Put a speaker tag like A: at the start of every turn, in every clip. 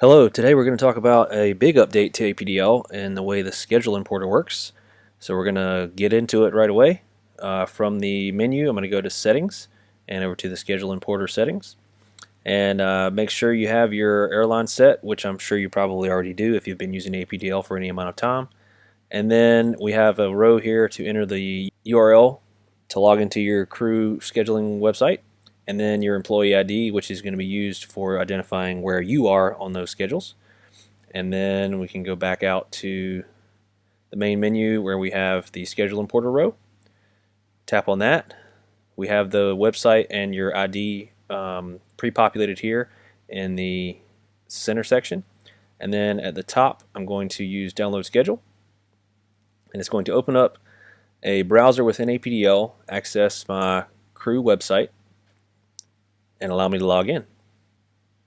A: Hello, today we're going to talk about a big update to APDL and the way the schedule importer works. So we're going to get into it right away. From the menu, I'm going to go to settings and over to the schedule importer settings. And make sure you have your airline set, which I'm sure you probably already do if you've been using APDL for any amount of time. And then we have a row here to enter the URL to log into your crew scheduling website, and then your employee ID, which is going to be used for identifying where you are on those schedules. And then we can go back out to the main menu where we have the schedule importer row. Tap on that. We have the website and your ID pre-populated here in the center section. And then at the top, I'm going to use download schedule. And it's going to open up a browser within APDL, access my crew website, and allow me to log in.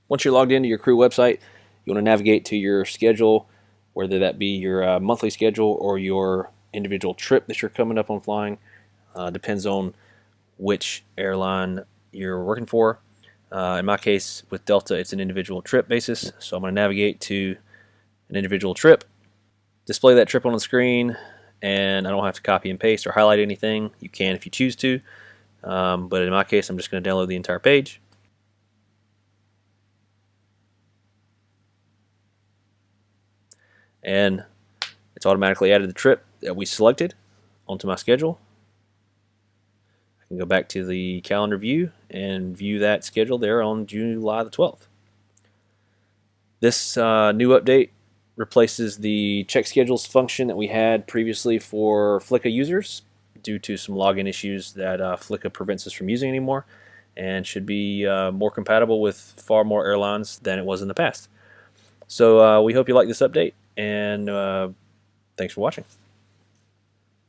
A: Once you're logged into your crew website, you want to navigate to your schedule, whether that be your monthly schedule or your individual trip that you're coming up on flying. Depends on which airline you're working for. In my case, with Delta, it's an individual trip basis, so I'm going to navigate to an individual trip, display that trip on the screen, and I don't have to copy and paste or highlight anything. You can if you choose to, but in my case, I'm just going to download the entire page. And it's automatically added the trip that we selected onto my schedule. I can go back to the calendar view and view that schedule there on July the 12th. This new update replaces the check schedules function that we had previously for FLICA users due to some login issues that FLICA prevents us from using anymore, and should be more compatible with far more airlines than it was in the past. So we hope you like this update, and thanks for watching.